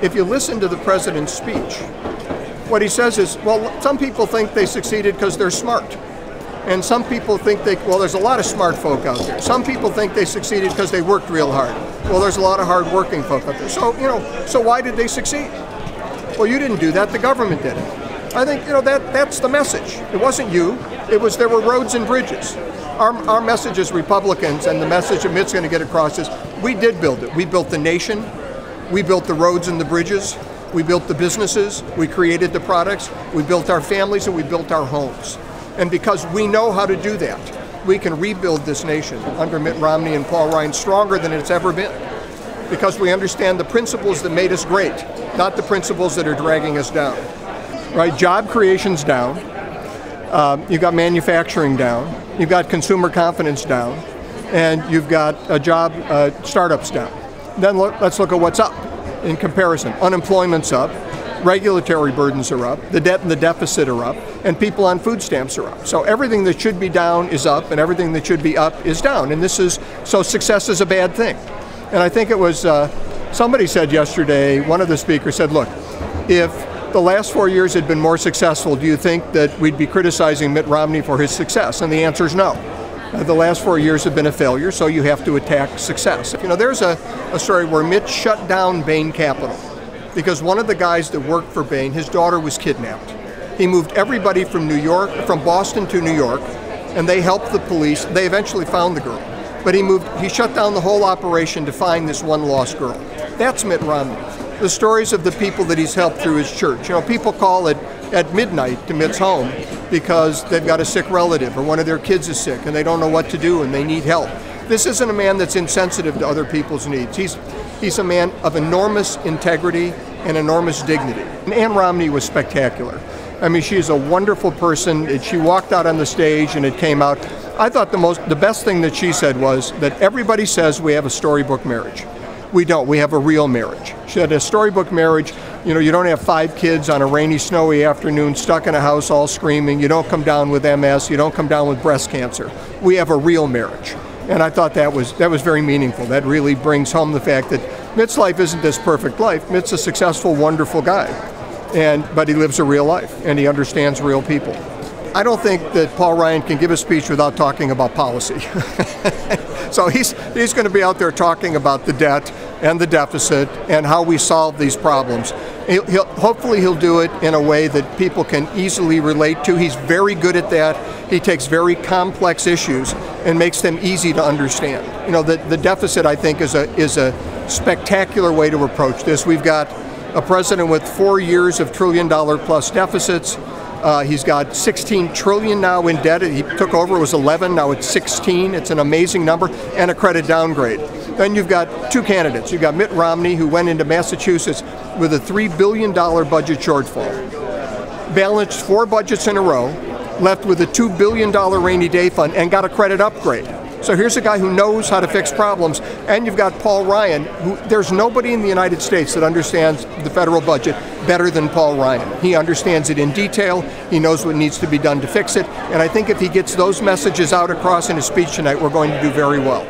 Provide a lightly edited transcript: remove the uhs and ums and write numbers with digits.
if you listen to the president's speech, what he says is, well, some people think they succeeded because they're smart. And some people think well, there's a lot of smart folk out there. Some people think they succeeded because they worked real hard. Well, there's a lot of hard-working folk out there. So, so why did they succeed? Well, you didn't do that, the government did it. I think, that's the message. It wasn't you, there were roads and bridges. Our message as Republicans, and the message that Mitt's going to get across is, we did build it. We built the nation, we built the roads and the bridges, we built the businesses, we created the products, we built our families, and we built our homes. And because we know how to do that, we can rebuild this nation under Mitt Romney and Paul Ryan stronger than it's ever been. Because we understand the principles that made us great, not the principles that are dragging us down. Right? Job creation's down. You've got manufacturing down. You've got consumer confidence down. And you've got startups down. Then let's look at what's up in comparison. Unemployment's up. Regulatory burdens are up, the debt and the deficit are up, and people on food stamps are up. So everything that should be down is up, and everything that should be up is down. And so success is a bad thing. And I think it was, somebody said yesterday, one of the speakers said, look, if the last 4 years had been more successful, do you think that we'd be criticizing Mitt Romney for his success? And the answer is no. The last 4 years have been a failure, so you have to attack success. There's a story where Mitt shut down Bain Capital, because one of the guys that worked for Bain, his daughter was kidnapped. He moved everybody from Boston to New York, and they helped the police. They eventually found the girl. But he shut down the whole operation to find this one lost girl. That's Mitt Romney. The stories of the people that he's helped through his church. People call at midnight to Mitt's home because they've got a sick relative or one of their kids is sick and they don't know what to do and they need help. This isn't a man that's insensitive to other people's needs. He's a man of enormous integrity and enormous dignity. And Ann Romney was spectacular. I mean, she's a wonderful person. She walked out on the stage and it came out. I thought the best thing that she said was that everybody says we have a storybook marriage. We don't. We have a real marriage. She had a storybook marriage. You don't have 5 kids on a rainy, snowy afternoon stuck in a house all screaming. You don't come down with MS. You don't come down with breast cancer. We have a real marriage. And I thought that was very meaningful. That really brings home the fact that Mitt's life isn't this perfect life. Mitt's a successful, wonderful guy. But he lives a real life, and he understands real people. I don't think that Paul Ryan can give a speech without talking about policy. So he's going to be out there talking about the debt and the deficit and how we solve these problems. Hopefully he'll do it in a way that people can easily relate to. He's very good at that. He takes very complex issues and makes them easy to understand. The deficit, I think, is a spectacular way to approach this. We've got a president with 4 years of trillion-dollar-plus deficits. He's got $16 trillion now in debt. He took over, it was 11, now it's 16. It's an amazing number, and a credit downgrade. Then you've got 2 candidates. You've got Mitt Romney, who went into Massachusetts with a $3 billion budget shortfall. Balanced 4 budgets in a row, left with a $2 billion rainy day fund, and got a credit upgrade. So here's a guy who knows how to fix problems. And you've got Paul Ryan, who there's nobody in the United States that understands the federal budget better than Paul Ryan. He understands it in detail. He knows what needs to be done to fix it. And I think if he gets those messages out across in his speech tonight, we're going to do very well.